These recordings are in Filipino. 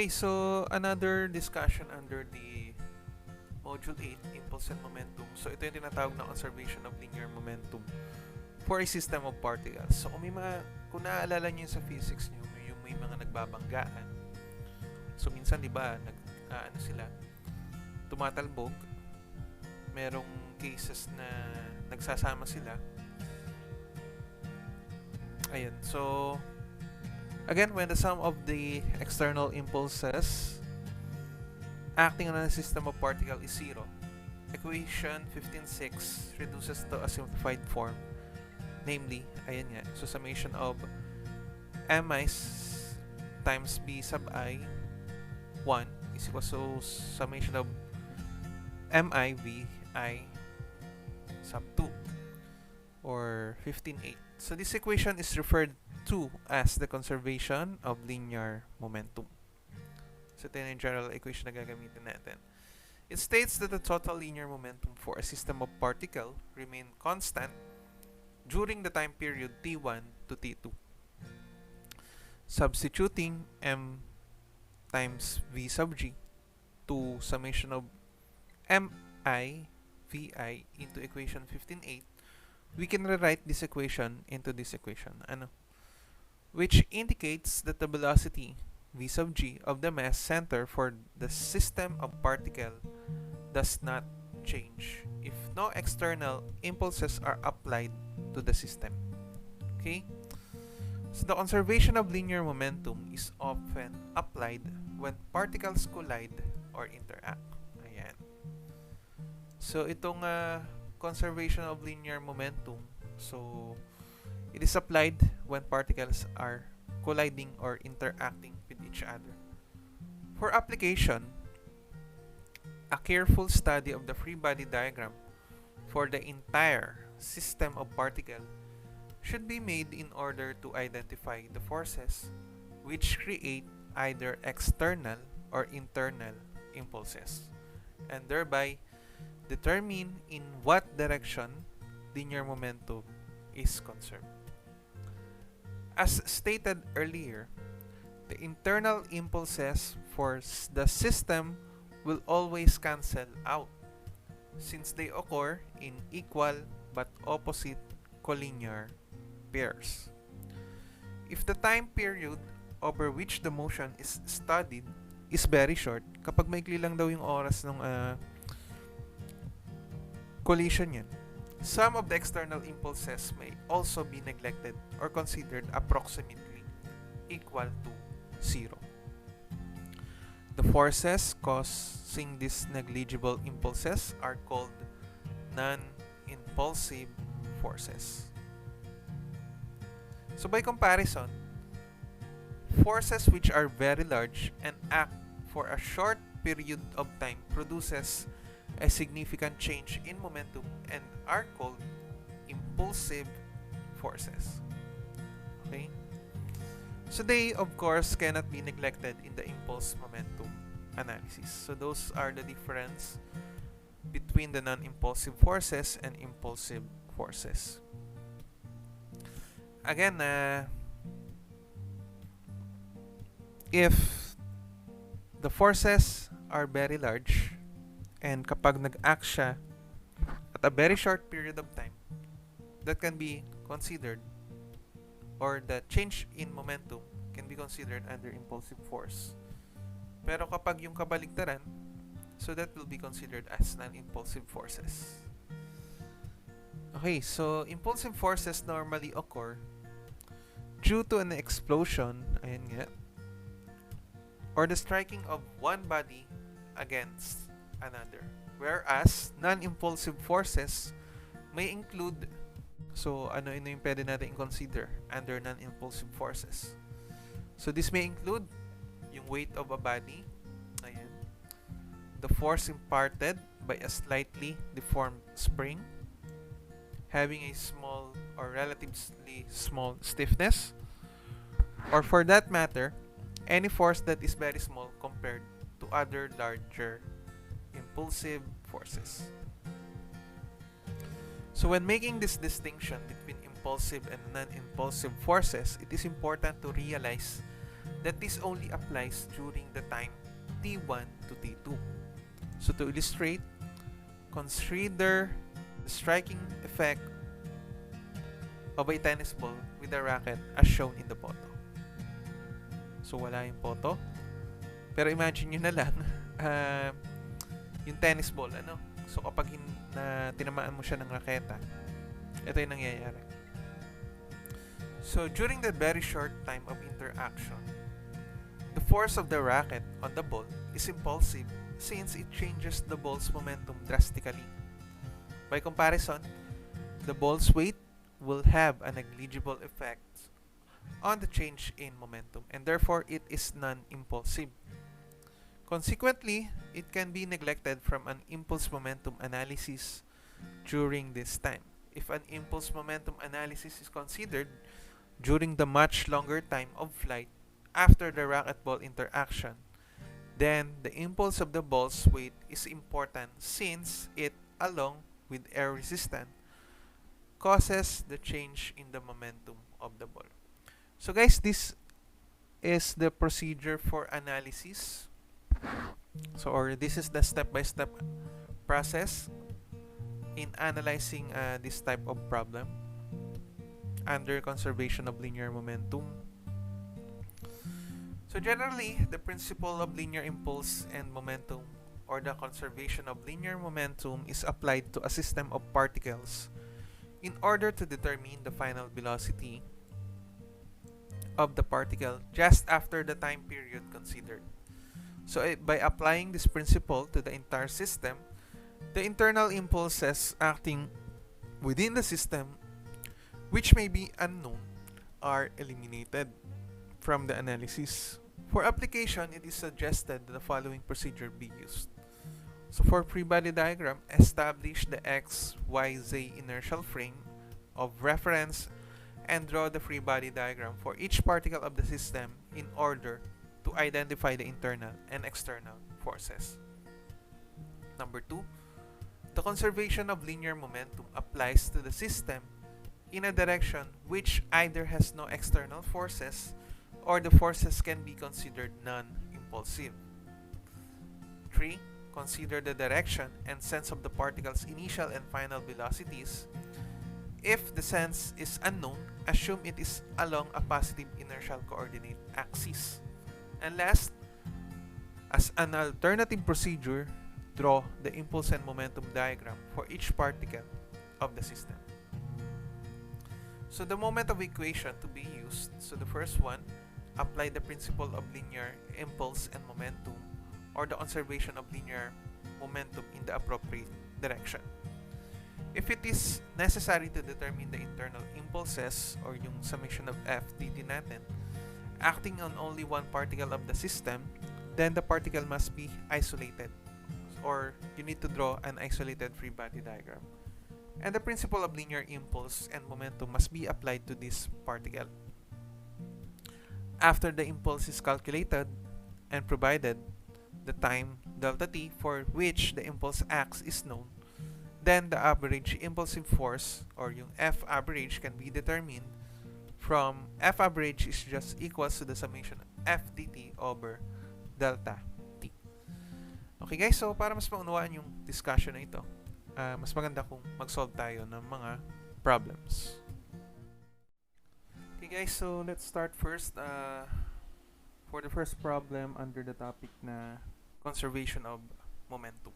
Okay, so another discussion under the Module 8, Impulse and Momentum. So ito yung tinatawag na conservation of linear momentum for a system of particles. So kung naaalala niyo sa physics niyo, yung may mga nagbabanggaan. So minsan 'di ba, sila tumatalbog. Merong cases na nagsasama sila. Ayun. So again, when the sum of the external impulses acting on a system of particle is zero, equation 15.6 reduces to a simplified form. Namely, ayan nga, so summation of mi times b sub i 1 is equal to summation of mi v I sub 2 or 15.8. So this equation is referred to as the conservation of linear momentum. So ito yung general equation na gagamitin natin. It states that the total linear momentum for a system of particle remain constant during the time period t1 to t2. Substituting m times v sub g to summation of mi vi into equation 15.8, we can rewrite this equation into this equation, which indicates that the velocity v sub g of the mass center for the system of particle does not change if no external impulses are applied to the system. Okay? So the conservation of linear momentum is often applied when particles collide or interact. Ayan. So itong conservation of linear momentum, so it is applied when particles are colliding or interacting with each other. For application, a careful study of the free body diagram for the entire system of particle should be made in order to identify the forces which create either external or internal impulses, and thereby determine in what direction linear momentum is conserved. As stated earlier, the internal impulses for the system will always cancel out since they occur in equal but opposite collinear pairs. If the time period over which the motion is studied is very short, kapag maikli lang daw yung oras ng collision yan, some of the external impulses may also be neglected or considered approximately equal to zero. The forces causing these negligible impulses are called non-impulsive forces. So by comparison, forces which are very large and act for a short period of time produces a significant change in momentum and are called impulsive forces. Okay? So they, of course, cannot be neglected in the impulse momentum analysis. So those are the difference between the non-impulsive forces and impulsive forces. Again, if the forces are very large, and kapag nag-act siya at a very short period of time, that can be considered, or the change in momentum can be considered under impulsive force. Pero kapag yung kabaligtaran, so that will be considered as non-impulsive forces. Okay, so impulsive forces normally occur due to an explosion, ayan nga, or the striking of one body against another. Whereas non-impulsive forces may include, so ano yung pwede natin i-consider under non-impulsive forces? So this may include yung weight of a body, ayan, the force imparted by a slightly deformed spring, having a small or relatively small stiffness, or for that matter, any force that is very small compared to other larger impulsive forces. So when making this distinction between impulsive and non-impulsive forces, it is important to realize that this only applies during the time T1 to T2. So to illustrate, consider the striking effect of a tennis ball with a racket as shown in the photo. So wala yung photo. Pero imagine nyo na lang, yung tennis ball, ano? So kapag tinamaan mo siya ng raketa, ito yung nangyayari. So during the very short time of interaction, the force of the racket on the ball is impulsive since it changes the ball's momentum drastically. By comparison, the ball's weight will have a negligible effect on the change in momentum, and therefore it is non-impulsive. Consequently, it can be neglected from an impulse momentum analysis during this time. If an impulse momentum analysis is considered during the much longer time of flight after the racket-ball interaction, then the impulse of the ball's weight is important since it, along with air resistance, causes the change in the momentum of the ball. So guys, this is the procedure for analysis. Or this is the step-by-step process in analyzing this type of problem under conservation of linear momentum. So generally, the principle of linear impulse and momentum, or the conservation of linear momentum, is applied to a system of particles in order to determine the final velocity of the particle just after the time period considered. So by applying this principle to the entire system, the internal impulses acting within the system, which may be unknown, are eliminated from the analysis. For application, it is suggested that the following procedure be used. So for free body diagram, establish the x, y, z inertial frame of reference and draw the free body diagram for each particle of the system in order to identify the internal and external forces. Number 2, the conservation of linear momentum applies to the system in a direction which either has no external forces or the forces can be considered non-impulsive. 3, consider the direction and sense of the particle's initial and final velocities. If the sense is unknown, assume it is along a positive inertial coordinate axis. And last, as an alternative procedure, draw the impulse and momentum diagram for each particle of the system. So the moment of equation to be used, so the first one, apply the principle of linear impulse and momentum, or the conservation of linear momentum in the appropriate direction. If it is necessary to determine the internal impulses, or yung summation of F dt natin, acting on only one particle of the system, then the particle must be isolated, or you need to draw an isolated free body diagram. And the principle of linear impulse and momentum must be applied to this particle. After the impulse is calculated and provided the time delta t for which the impulse acts is known, then the average impulsive force, or yung F average, can be determined from F average is just equals to the summation of F dt over delta t. Okay guys, so para mas maunawaan yung discussion na ito, mas maganda kung mag-solve tayo ng mga problems. Okay guys, so let's start first for the first problem under the topic na conservation of momentum.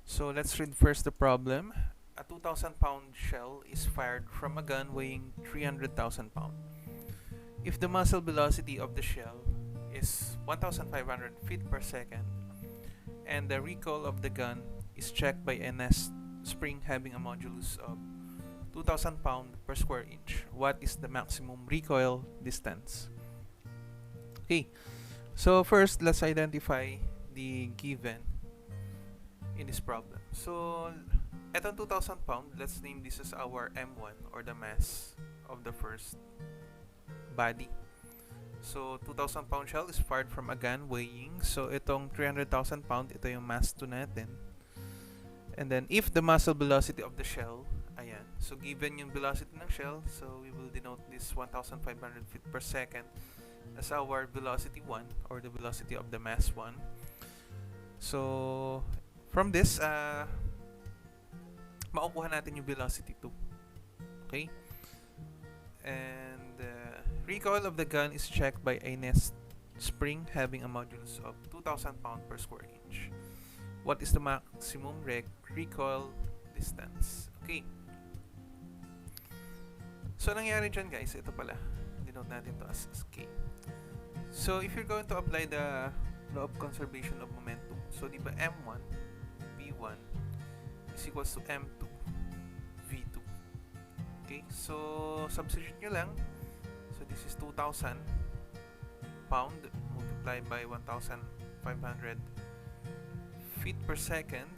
So let's read first the problem. A 2,000-pound shell is fired from a gun weighing 300,000 pounds. If the muzzle velocity of the shell is 1,500 feet per second and the recoil of the gun is checked by a nest spring having a modulus of 2,000 pounds per square inch, what is the maximum recoil distance? Okay, so first let's identify the given in this problem. So etong 2,000 pounds, let's name this as our M1, or the mass of the first body. So 2,000 pound shell is fired from a gun weighing, so itong 300,000 pounds, ito yung mass 2 natin. And then if the muzzle velocity of the shell, ayan, so given yung velocity ng shell, so we will denote this 1,500 feet per second as our velocity 1 or the velocity of the mass 1. So from this, makukuha natin yung velocity 2. Okay? And recoil of the gun is checked by a nest spring having a modulus of 2,000 pound per square inch. What is the maximum recoil distance? Okay. So, nangyari dyan guys, ito pala. Denote natin to as K. So, if you're going to apply the law of conservation of momentum, so di ba M1, V1 is equals to M2, V2. Okay, so substitute nyo lang. So, this is 2,000 pound multiplied by 1,500 feet per second,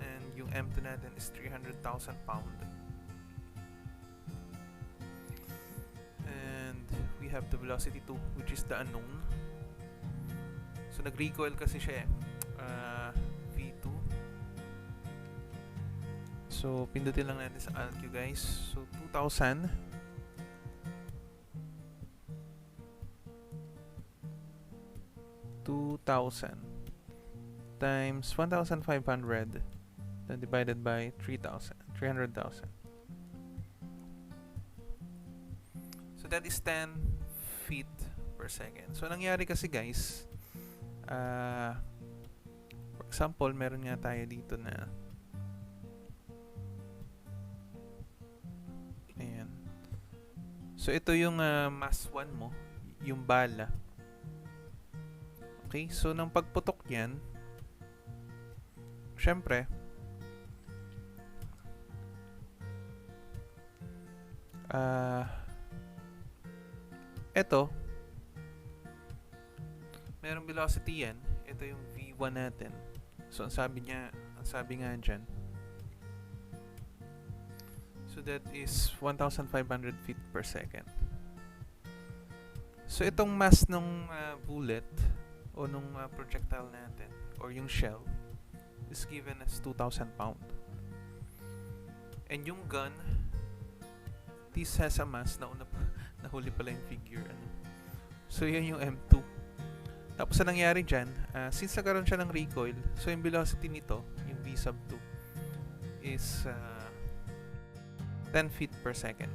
and yung M2 natin is 300,000 pound. And we have the velocity 2, which is the unknown. So nag-recoil kasi siya V2. So pindutin lang natin sa AlQ guys. So 2,000 times 1,500 then divided by 300,000. So that is 10 feet per second. So nangyari kasi guys, for example, meron nga tayo dito na ayan. So ito yung mass 1 mo, yung bala. Okay, so nang pagputok yan, syempre, eto, merong velocity yan. Ito yung V1 natin. So, ang sabi nga dyan, so that is 1,500 feet per second. So, itong mass nung bullet o nung projectile natin or yung shell is given as 2,000 pound. And yung gun, this has a mass, nahuli pala yung figure. So, yan yung M2. Tapos, ang nangyari dyan, since nagkaroon siya ng recoil, so yung velocity nito, yung V sub 2, is 10 feet per second.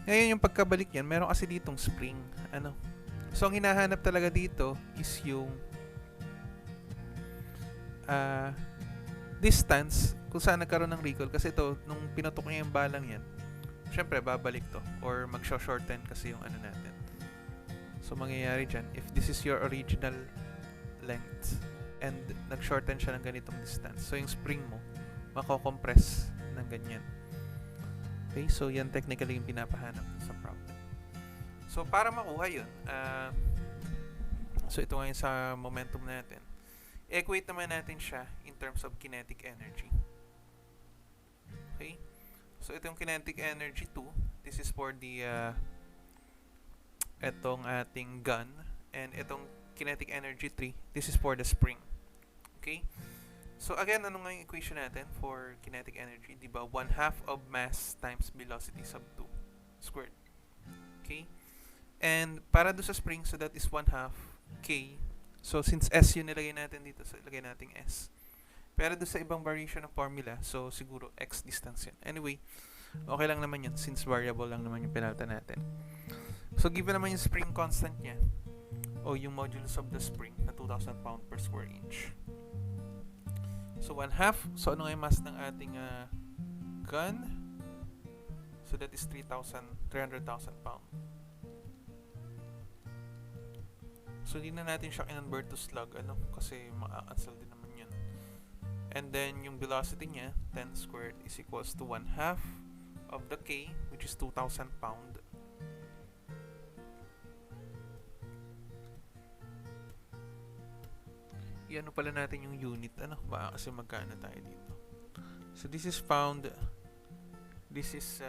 Ngayon, yung pagkabalik yan, meron kasi ditong spring. So, ang hinahanap talaga dito is yung distance kung saan nagkaroon ng recoil. Kasi ito, nung pinutok niya yung balang yan, syempre, babalik to. Or mag-shorten kasi yung natin. So, mangyayari dyan, if this is your original length and nag-shorten siya ng ganitong distance, so yung spring mo, mako-compress ng ganyan. Okay, so yan technically yung pinapahanap sa problem. So, para makuha yun, so ito ngayon sa momentum natin, equate naman natin siya in terms of kinetic energy. Okay? So, ito yung kinetic energy 2. This is for the etong ating gun, and itong kinetic energy 3, this is for the spring. Okay? So again, ano nga yung equation natin for kinetic energy? Diba? 1/2 of mass times velocity sub 2 squared. Okay? And para do sa spring, so that is 1/2 K. So since S yung nilagay natin dito, so ilagay natin S. Pero do sa ibang variation ng formula, so siguro X distance yan. Anyway, okay lang naman yun since variable lang naman yung pinalitan natin. So, given naman yung spring constant niya, o yung modulus of the spring na 2,000 pound per square inch. So, 1/2. So, ano nga yung mass ng ating gun? So, that is 300,000 pound. So, di na natin siya kinonvert to slug, kasi maka-cancel din naman yun. And then, yung velocity niya, 10 squared is equals to 1/2 of the K, which is 2,000 pound. Iano pala natin yung unit, baka kasi magkano tayo dito. So this is pound, this is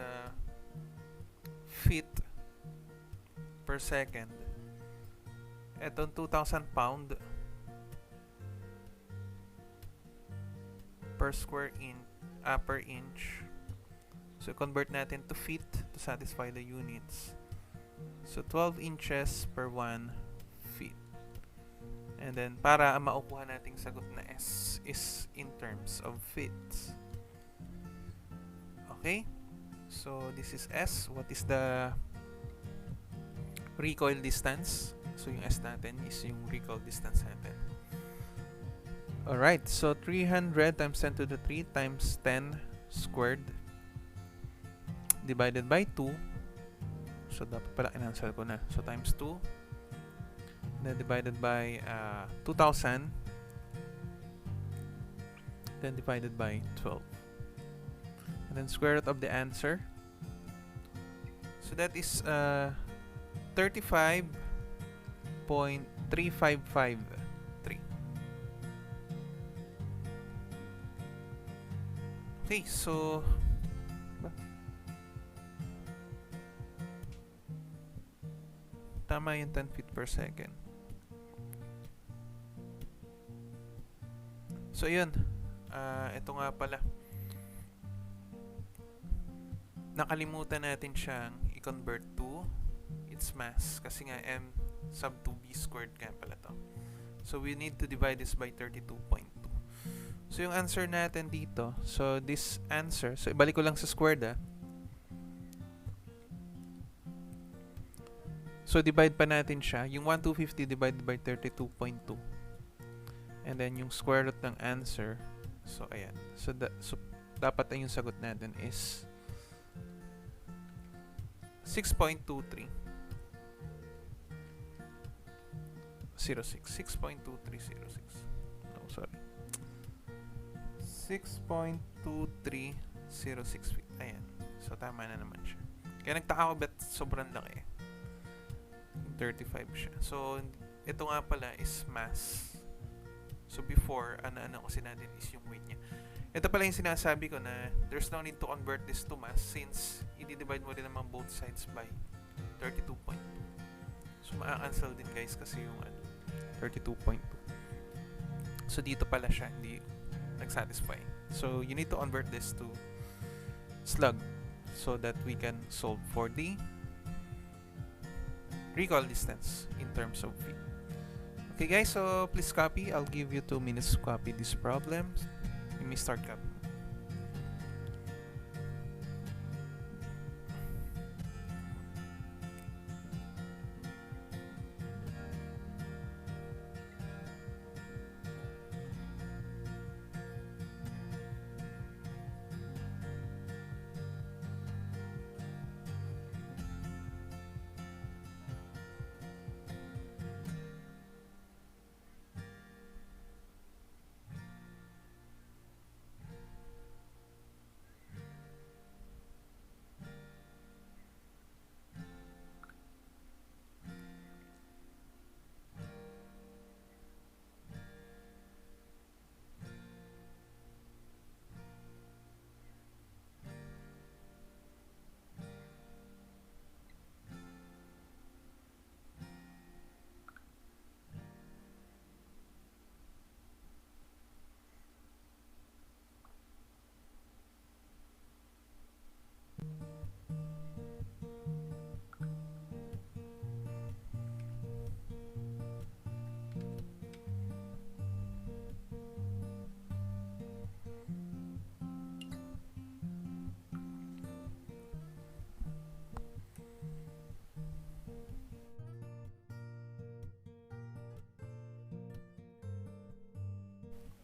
feet per second. Etong 2,000 pound per square per inch. So convert natin to feet to satisfy the units. So 12 inches per 1 feet. And then para maukuha nating sagot na S is in terms of feet. Okay? So this is S. What is the recoil distance? So yung S natin is yung recoil distance natin. Alright, so 300 times 10 to the 3 times 10 squared divided by 2. So dapat pala in-answer ko na. So times 2. Then divided by 2,000. Then divided by 12. And then square root of the answer. So that is 35.3553. Okay, so tama yung 10 feet per second. So yun, ito nga pala. Nakalimutan natin siyang i-convert to its mass kasi nga m sub 2b squared nga pala to. So we need to divide this by 32.2. So yung answer natin dito, so this answer, so ibalik ko lang sa squared So divide pa natin siya, yung 1250 divided by 32.2. And then yung square root ng answer, so ayan. So dapat ay yung sagot natin is 6.2306. 6.2306. No, sorry. 6.2306 feet. Ayan. So tama na naman siya. Kaya nagtaka ko ba't sobrang laki. 35 siya. So ito nga pala is mass. So before, ano kasi natin is yung weight niya. Ito pala yung sinasabi ko na there's no need to convert this to mass since i-divide mo rin naman both sides by 32.2. So ma-cancel din guys kasi yung 32.2. So dito pala siya, hindi nag-satisfy. So you need to convert this to slug so that we can solve for the recoil distance in terms of feet. Okay guys, so please copy. I'll give you 2 minutes to copy this problem. Let me start copying.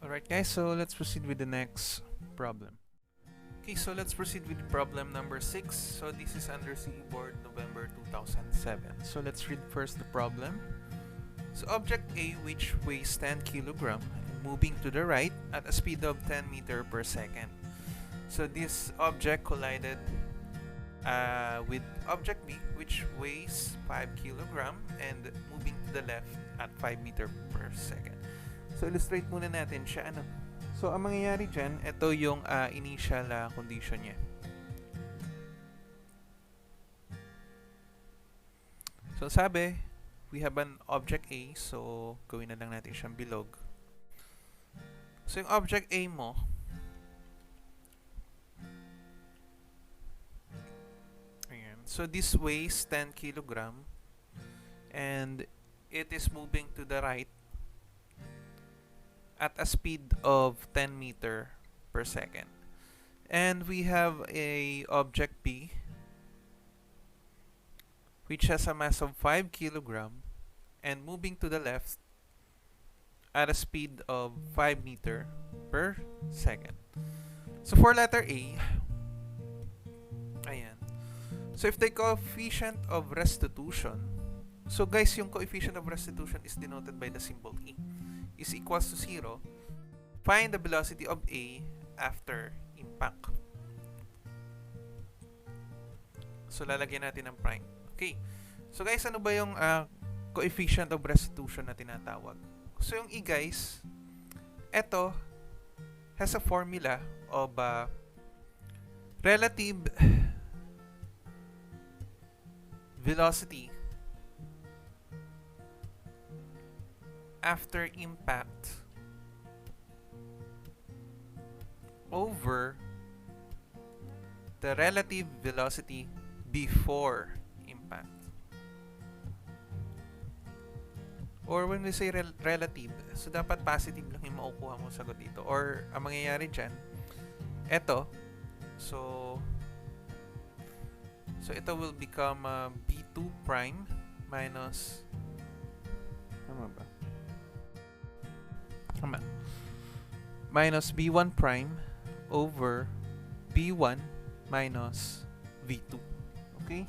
Alright guys, so let's proceed with the next problem. Okay, so let's proceed with problem number 6. So this is under CE Board November 2007. So let's read first the problem. So object A, which weighs 10 kg, moving to the right at a speed of 10 meter per second. So this object collided with object B, which weighs 5 kg and moving to the left at 5 meter per second. So illustrate muna natin siya. So ang mangyayari dyan, ito yung initial condition niya. So sabi, we have an object A, so gawin na lang natin siyang bilog. So yung object A mo, ayan, So this weighs 10 kilogram and it is moving to the right at a speed of 10 meter per second. And we have a object B which has a mass of 5 kilogram and moving to the left at a speed of 5 meter per second. So for letter A, ayan. So if the coefficient of restitution, so guys, yung coefficient of restitution is denoted by the symbol E, is equals to 0, find the velocity of A after impact. So lalagyan natin ng prime. Okay. So guys, ano ba yung coefficient of restitution na tinatawag? So yung E guys, eto has a formula of relative velocity after impact over the relative velocity before impact. Or when we say relative, so dapat positive lang yung makukuha mo sagot dito. Or ang mangyayari dyan, eto, so ito will become B2 prime minus, tama ba? Tama. Minus B1 prime over B1 minus V2. Okay?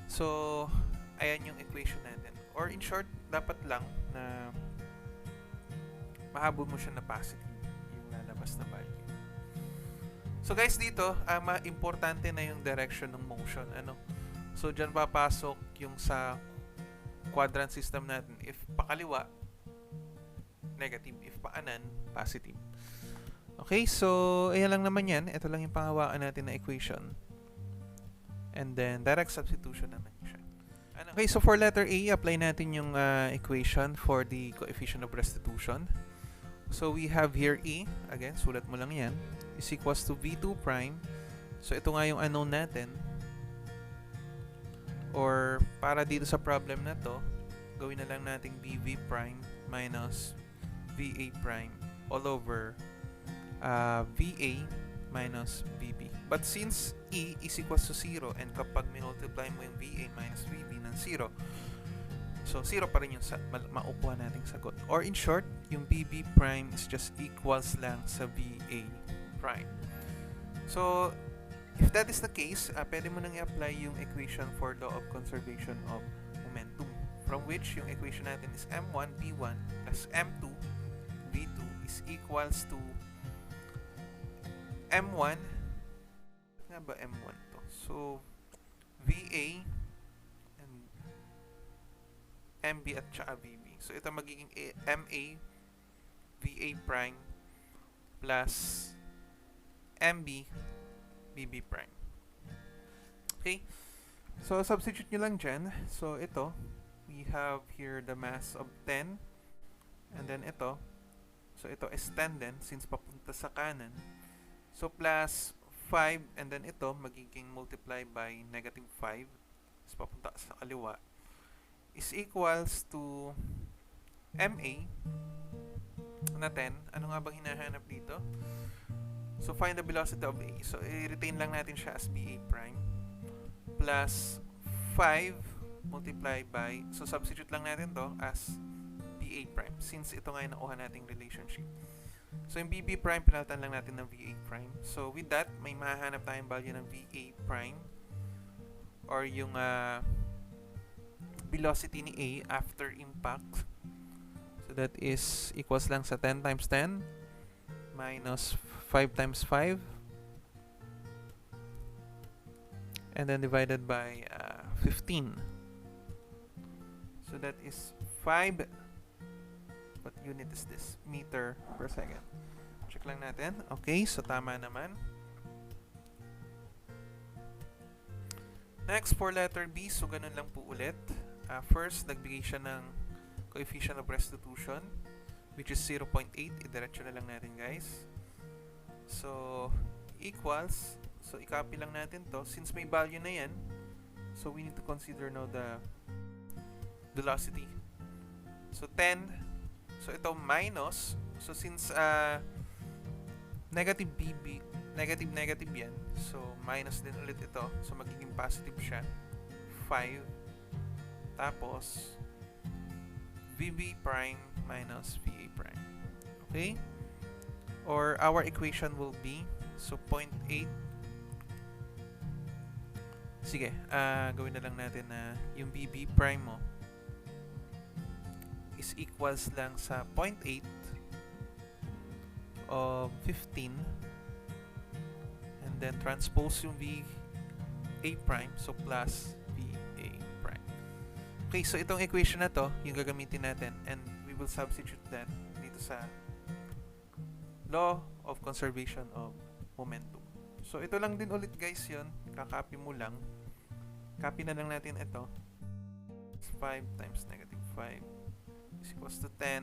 So, ayan yung equation natin. Or in short, dapat lang na mahabol mo siya na positive yung lalabas na value. So guys, dito, importante na yung direction ng motion. So, dyan papasok yung sa quadrant system natin. If pakaliwa, negative. If paanan, positive. Okay, so, ayan lang naman yan. Ito lang yung panghawakan natin na equation. And then, direct substitution naman siya. Okay, so for letter A, apply natin yung equation for the coefficient of restitution. So, we have here E. Again, sulat mo lang yan. Is equals to V2 prime. So, ito nga yung unknown natin. Or, para dito sa problem na to, gawin na lang natin BV prime minus VA prime all over VA minus VB. But since E is equals to 0 and kapag minultiply mo yung VA minus VB ng 0, so 0 pa rin yung maupuha nating sagot. Or in short, yung BB prime is just equals lang sa VA prime. So, if that is the case, pwede mo nang i-apply yung equation for law of conservation of momentum, from which yung equation natin is M1 B1 plus M2 B2 is equals to M1, nga ba M1 to? So, VA and MB at saka VB. So, ito magiging MA VA prime plus MB BB prime. Okay? So, substitute nyo lang dyan. So, ito, we have here the mass of 10. And then ito, so ito is 10 din since papunta sa kanan. So, plus 5. And then ito, magiging multiply by negative 5. So, papunta sa kaliwa. Is equals to MA na 10. Ano nga bang hinahanap dito? So, find the velocity of A. So, i-retain lang natin siya as BA prime. Plus 5 multiply by, so substitute lang natin to as BA prime. Since ito nga yung nakuha nating relationship. So, yung BB prime, pinalitan lang natin ng VA prime. So, with that, may mahahanap tayong value ng VA prime. Or yung velocity ni A after impact. So, that is equals lang sa 10 times 10 minus 5 times 5 and then divided by 15. So that is 5, what unit is this? Meter per second. Check lang natin. Okay, so tama naman. Next, for letter B, so ganun lang po ulit. First, nagbigay siya ng coefficient of restitution, which is 0.8. Idiretso na lang natin, guys. So, equals, so i-copy lang natin to. Since may value na yan, So we need to consider now the velocity. So 10. So ito minus. So since negative BB, negative yan. So minus din ulit ito. So magiging positive siya. 5. Tapos VB prime minus VA prime. Okay? Or our equation will be, so 0.8. Sige, gawin na lang natin na yung BB prime mo is equals lang sa 0.8 of 15, and then transpose yung VA prime, so plus VA prime. Okay, so itong equation na to, yung gagamitin natin, and we will substitute that dito sa law of conservation of momentum. So ito lang din ulit guys yun, kakopy mo lang. Copy na lang natin ito. 5 times negative 5 is equals to 10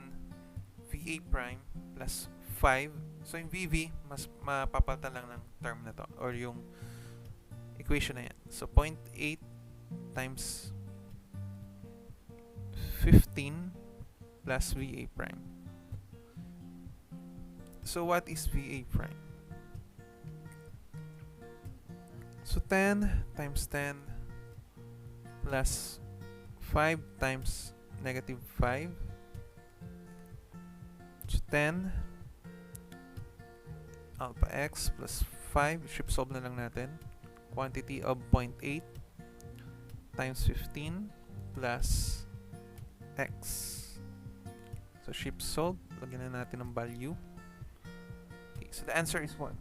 VA prime plus 5. So yung VV, mas mapapalitan lang ng term na to, or yung equation na yan. So 0.8 times 15 plus VA prime. So what is VA prime? So 10 times 10 plus 5 times negative 5. So 10 alpha x plus 5. Shift solve na lang natin. Quantity of 0.8 times 15 plus x. So shift solve. Lagyan na natin ng value. Okay, so the answer is 1.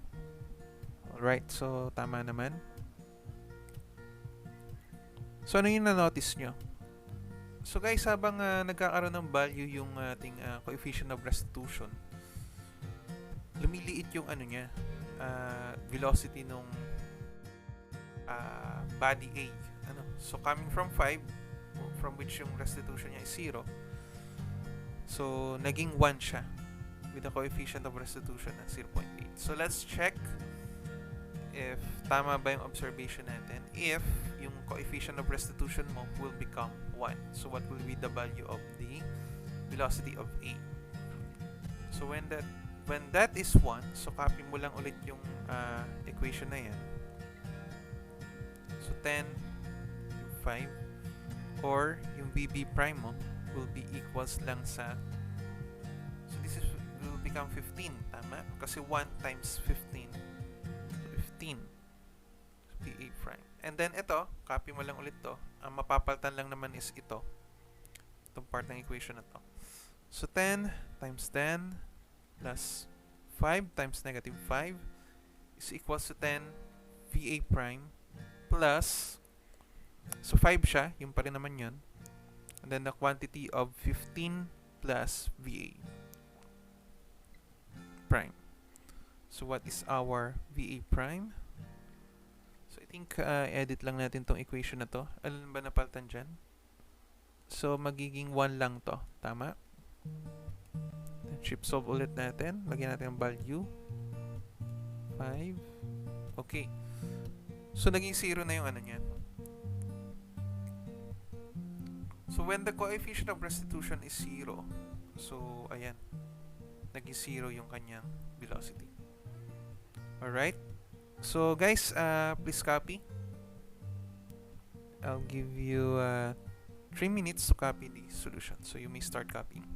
Alright, so tama naman. So ano yung na-notice nyo? So guys, habang nagkakaroon ng value yung ating coefficient of restitution, lumiliit yung ano niya, velocity nung body A. Ano? So coming from 5, from which yung restitution niya is 0, so naging 1 siya with the coefficient of restitution na 0.8. So let's check if tama ba yung observation natin, if yung coefficient of restitution mo will become 1. So what will be the value of the velocity of A? So when that is 1, so copy mo lang ulit yung equation na yan. So 10, 5, or yung BB prime mo will be equals lang sa, so this is will become 15, tama? Kasi 1 times 15, 15 VA prime. And then ito, copy mo lang ulit to. Ang mapapalitan lang naman is ito. Itong part ng equation na to. So 10 times 10 plus 5 times negative 5 is equals to 10 VA prime plus, so 5 siya, yung pa rin naman yun. And then the quantity of 15 plus VA prime. So what is our VA prime? So I think edit lang natin tong equation na to. Alin ba napalitan dyan? So magiging 1 lang to. Tama? Then shift solve ulit natin. Lagyan natin ang value. 5. Okay. So naging 0 na yung ano niya. So when the coefficient of restitution is 0, so ayan, naging 0 yung kanyang velocity. Alright? So guys, please copy. I'll give you 3 minutes to copy the solution. So you may start copying.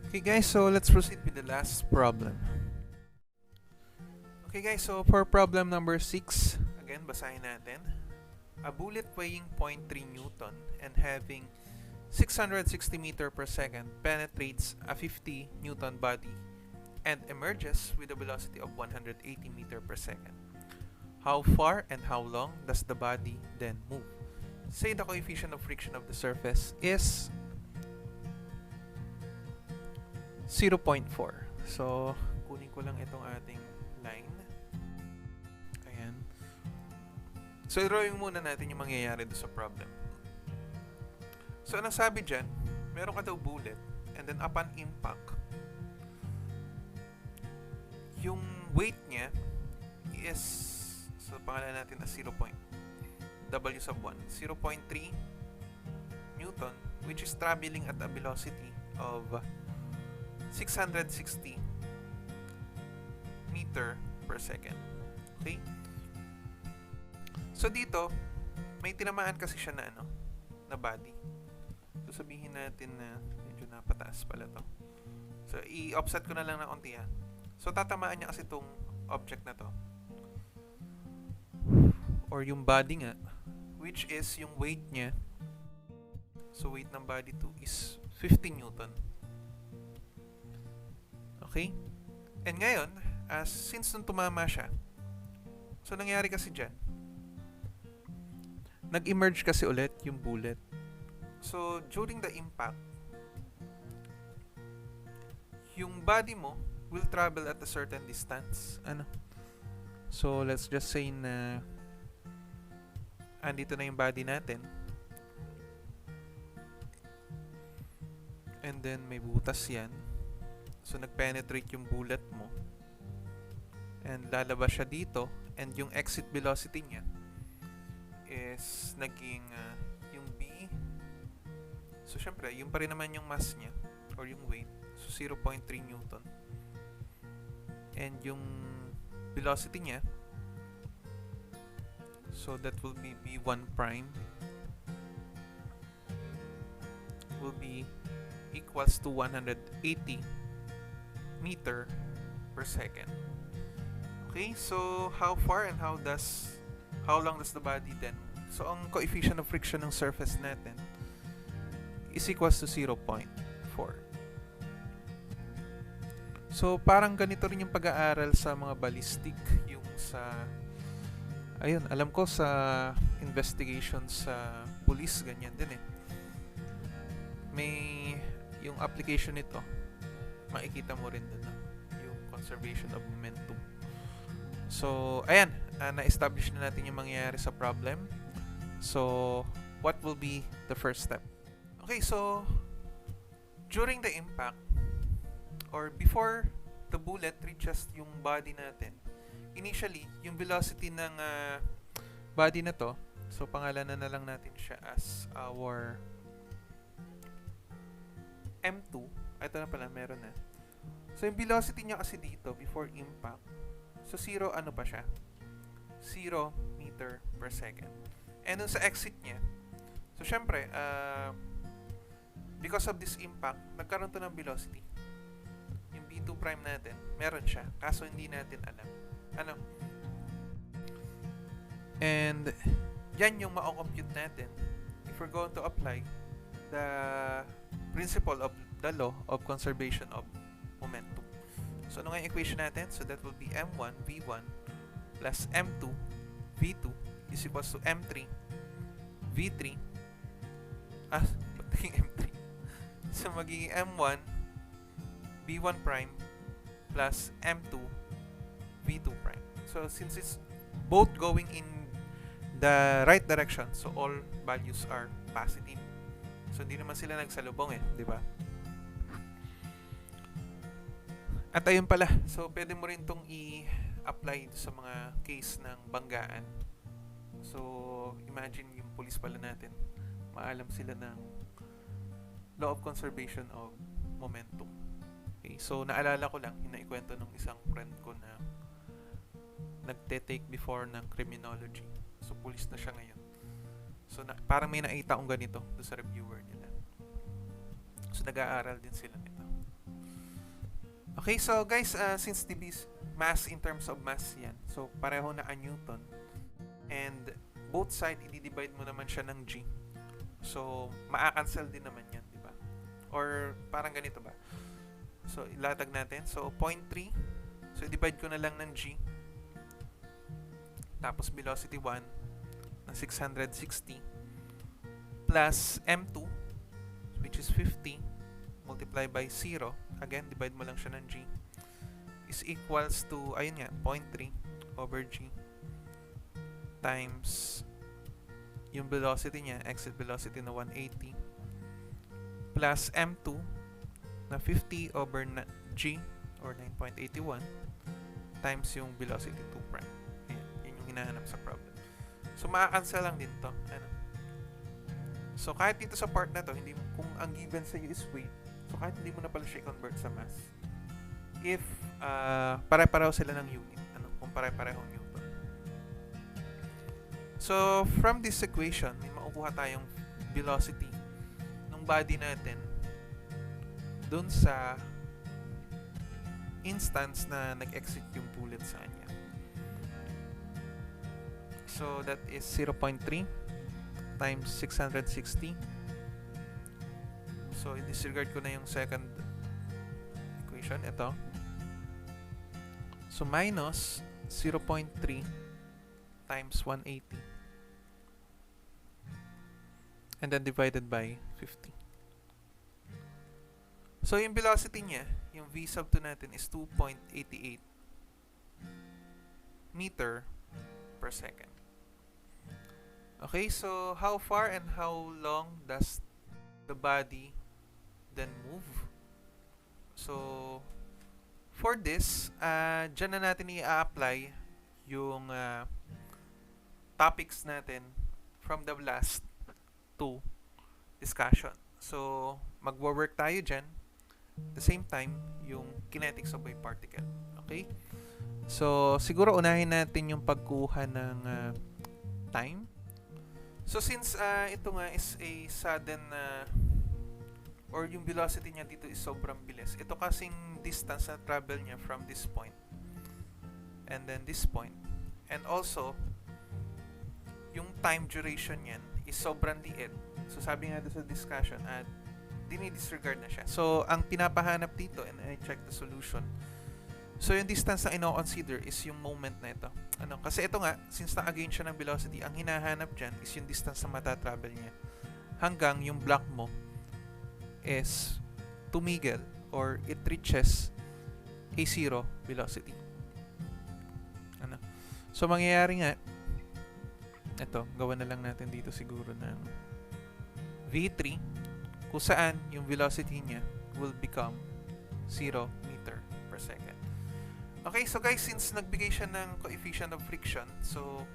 Okay guys, so let's proceed with the last problem. Okay guys, so for problem number 6, again, basahin natin. A bullet weighing 0.3 Newton and having 660 meter per second penetrates a 50 Newton body and emerges with a velocity of 180 meter per second. How far and how long does the body then move? Say the coefficient of friction of the surface is 0.4. So, kunin ko lang itong ating line. Ayan. So, i-drawing muna natin yung mangyayari doon sa problem. So, anong sabi dyan? Meron ka daw bullet and then upon impact, yung weight niya is, so pangalan natin na 0.3 Newton, which is traveling at a velocity of 660 meter per second. Okay? So dito, may tinamaan kasi siya na na body. So sabihin natin na medyo napataas pala to. So i-offset ko na lang ng konti ha. So tatamaan niya kasi itong object na to. Or yung body nga, which is yung weight niya. So weight ng body 2 is 50 Newton. Okay? And ngayon, since nung tumama siya, so nangyari kasi dyan, nag-emerge kasi ulit yung bullet. So, during the impact, yung body mo will travel at a certain distance. So, let's just say na andito na yung body natin. And then, may butas yan. So, nag-penetrate yung bullet mo. And lalabas siya dito. And yung exit velocity niya is naging yung B. So, syempre, yung pa rin naman yung mass niya or yung weight. So, 0.3 Newton. And yung velocity niya, so that will be B1 prime, will be equals to 180 meter per second. Okay, so how far and how long does the body then move? So ang coefficient of friction ng surface natin is equals to 0.4. So parang ganito rin yung pag-aaral sa mga ballistic, yung sa alam ko sa investigation sa police, ganyan din may yung application nito, makikita mo rin doon yung conservation of momentum. So, ayan, na-establish na natin yung mangyayari sa problem. So, what will be the first step? Okay, so, during the impact, or before the bullet reaches yung body natin, initially, yung velocity ng body na to, so pangalanan na lang natin siya as our M2. Ito na pala, meron na. So, yung velocity niya kasi dito, before impact, so 0, pa siya? 0 meter per second. And dun sa exit niya, so syempre, because of this impact, nagkaroon to ng velocity. Yung B2 prime natin, meron siya. Kaso hindi natin alam. And, yan yung ma-compute natin if we're going to apply the principle of the law of conservation of momentum. So, ano nga yung equation natin? So, that will be M1 V1 plus M2 V2 is equals to M3 V3 magiging M3. So, magiging M1 V1 prime plus M2 V2 prime. So, since it's both going in the right direction, so all values are positive. So, hindi naman sila nagsalubong di ba? At ayun pala, so pwede mo rin itong i-apply sa mga case ng banggaan. So, imagine yung police pala natin, maalam sila ng law of conservation of momentum. Okay, so naalala ko lang, yung naikwento ng isang friend ko na nagte-take before ng criminology. So, police na siya ngayon. So, parang may nakita akong ganito doon sa reviewer nila. So, nag-aaral din sila nito. Okay, so guys, since mass in terms of mass yan, so pareho na ang Newton. And both side, i-divide mo naman siya ng G. So, maa-cancel din naman yan, di ba? Or parang ganito ba? So, ilatag natin. So, 0.3. So, i-divide ko na lang ng G. Tapos, velocity 1 na 660 plus M2, which is 50, multiply by 0. Again, divide mo lang siya ng G. Is equals to, ayun nga, 0.3 over G times yung velocity niya, exit velocity na 180, plus M2 na 50 over G or 9.81 times yung velocity 2 prime. Ayan, yun yung hinahanap sa problem. So, maa-cancel lang din to. Ano? So, kahit dito sa part na to, hindi, kung ang given sa iyo is weight, so kahit hindi mo na pala siya convert sa mass, if pare-pareho sila ng unit, ano, kung pare-pareho Newton. So, from this equation, may makukuha tayong velocity ng body natin dun sa instance na nag-exit yung bullet sa kanya. So, that is 0.3 times 660. So, i-disregard ko na yung second equation. Ito. So, minus 0.3 times 180. And then divided by 50. So, yung velocity niya, yung v sub 2 natin is 2.88 meter per second. Okay, so how far and how long does the body then move? So, for this, dyan na natin i-apply yung topics natin from the last two discussion. So, magwo-work tayo dyan. At the same time, yung kinetics of a particle. Okay? So, siguro unahin natin yung pagkuha ng time. So, since ito nga is a sudden or yung velocity niya dito is sobrang bilis. Ito kasing distance na travel niya from this point and then this point. And also, yung time duration niyan is sobrang liit. So, sabi nga doon sa discussion, dinidisregard na siya. So, ang pinapahanap dito, and I check the solution. So, yung distance na ino-consider is yung moment na ito. Ano? Kasi ito nga, since na-again siya ng velocity, ang hinahanap dyan is yung distance na matatravel niya. Hanggang yung block mo is tumigil or it reaches a zero velocity. Ano? So, mangyayari nga, ito, gawa na lang natin dito siguro ng V3 kung saan yung velocity niya will become 0 meter per second. Okay, so guys, since nagbigay siya ng coefficient of friction, so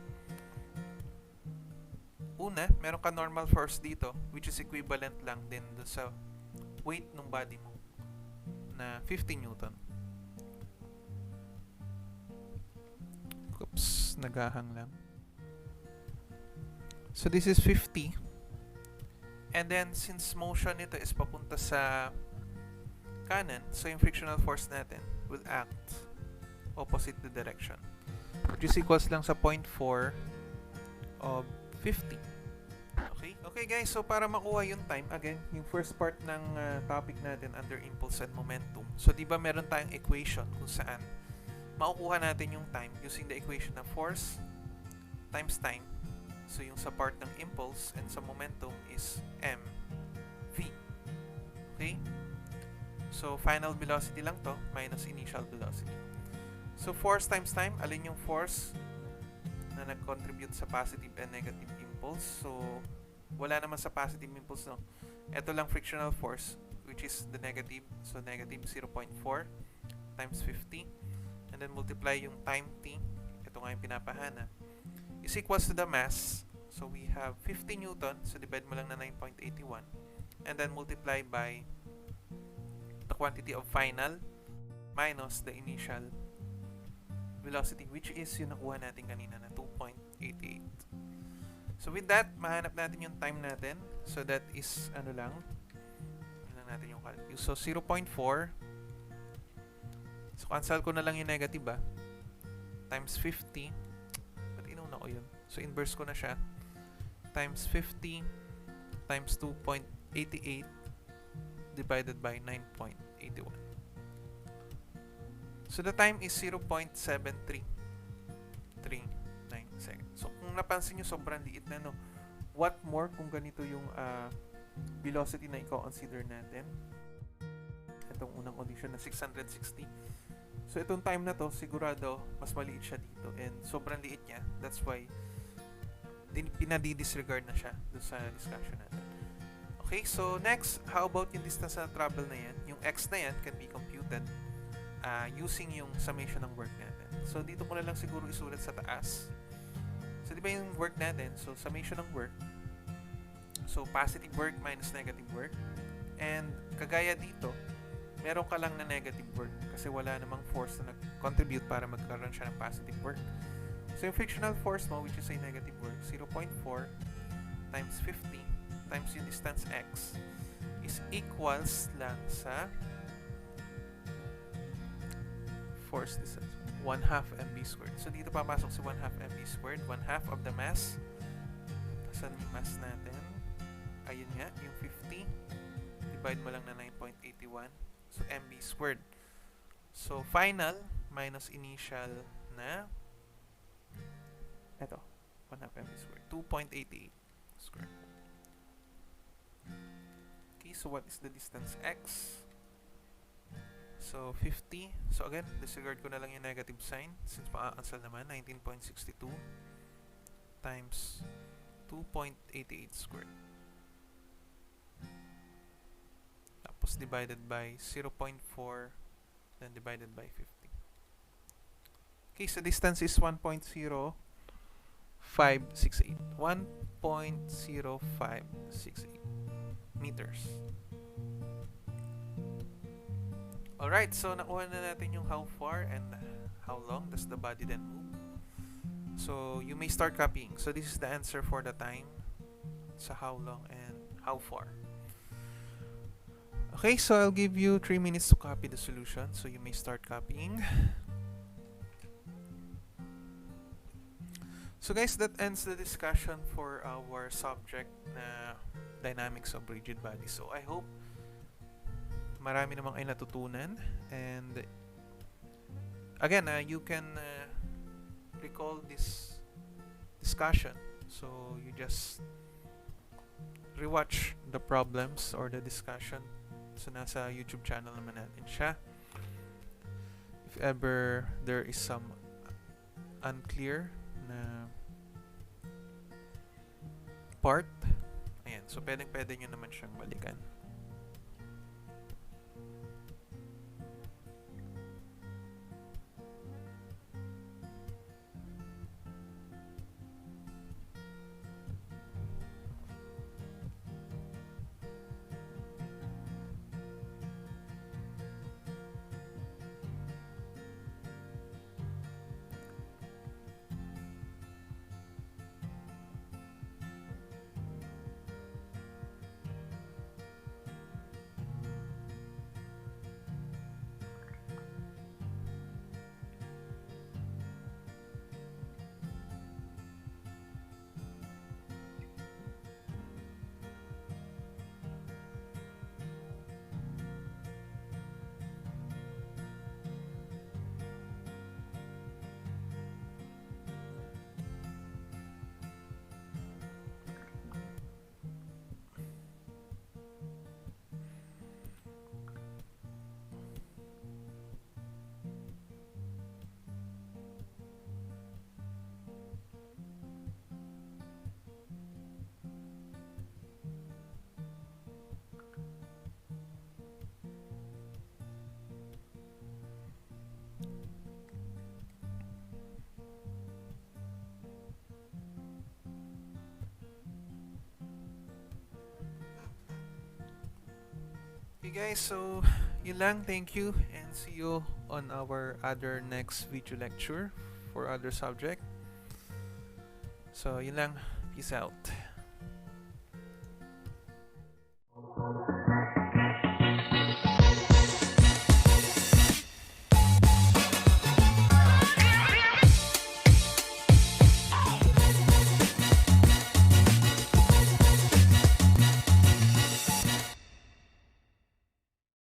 una, meron ka normal force dito which is equivalent lang din dun sa weight ng body mo na 50 Newton. Oops, nagahang lang. So, this is 50. And then, since motion nito is papunta sa kanan, so yung frictional force natin will act opposite the direction. Which is equals lang sa 0.4 of 50. Okay? Okay guys, so para makuha yung time, again, yung first part ng topic natin under impulse and momentum. So, di ba meron tayong equation kung saan makukuha natin yung time using the equation of force times time. So, yung sa part ng impulse and sa momentum is mv. Okay? So, final velocity lang to minus initial velocity. So, force times time, alin yung force na nag-contribute sa positive and negative impulse? So, wala naman sa positive impulse, no? Ito lang frictional force, which is the negative. So, negative 0.4 times 50. And then, multiply yung time t. Ito nga yung pinapahanap. Is equals to the mass. So, we have 50 Newton. So, divide mo lang na 9.81. And then, multiply by the quantity of final minus the initial velocity, which is yung nakuha natin kanina na 2.88. So, with that, mahanap natin yung time natin. So, that is, ano lang natin yung calculus. So, 0.4 So, cancel ko na lang yung negative times 50. Ba't inuna ko yun? So, inverse ko na siya. Times 50 times 2.88 divided by 9.81. So, the time is 0.7339 seconds. So, kung napansin nyo, sobrang liit na, no? What more kung ganito yung velocity na i-consider natin? Itong unang condition na 660. So, itong time na to, sigurado, mas maliit siya dito. And sobrang liit niya. That's why, pinadi-disregard na siya doon sa discussion natin. Okay, so next, how about yung distance na travel na yan? Yung x na yan can be computed using yung summation ng work natin. So, dito ko na lang siguro isulat sa taas. So, di ba yung work natin? So, summation ng work. So, positive work minus negative work. And, kagaya dito, meron ka lang na negative work kasi wala namang force na nag-contribute para magkaroon siya ng positive work. So, yung frictional force mo, which is a negative work, 0.4 times 50 times yung distance x is equals lang sa force distance, 1/2 mv squared. So, dito papasok si 1/2 mv squared, 1/2 of the mass. Saan yung mass natin? Ayun nga, yung 50. Divide mo lang na 9.81. So, mv squared. So, final minus initial na eto, 1/2 mv squared, 2.88 squared. Okay, so what is the distance x? So, 50. So, again, disregard ko na lang yung negative sign since pa-cancel naman, 19.62 times 2.88 squared. Tapos, divided by 0.4, then divided by 50. Okay, so distance is 1.0568. 1.0568 meters. Alright, so nakuha na natin yung how far and how long does the body then move. So, you may start copying. So, this is the answer for the time, sa how long and how far. Okay, so I'll give you 3 minutes to copy the solution. So, you may start copying. So guys, that ends the discussion for our subject na dynamics of rigid bodies. So I hope marami namang ay natutunan, and again, you can recall this discussion. So you just rewatch the problems or the discussion. So nasa YouTube channel naman natin siya. If ever there is some unclear na part, ayan, so pwede nyo naman siyang balikan. Okay guys, so yun lang, thank you, and see you on our other next video lecture for other subject. So yun lang, peace out.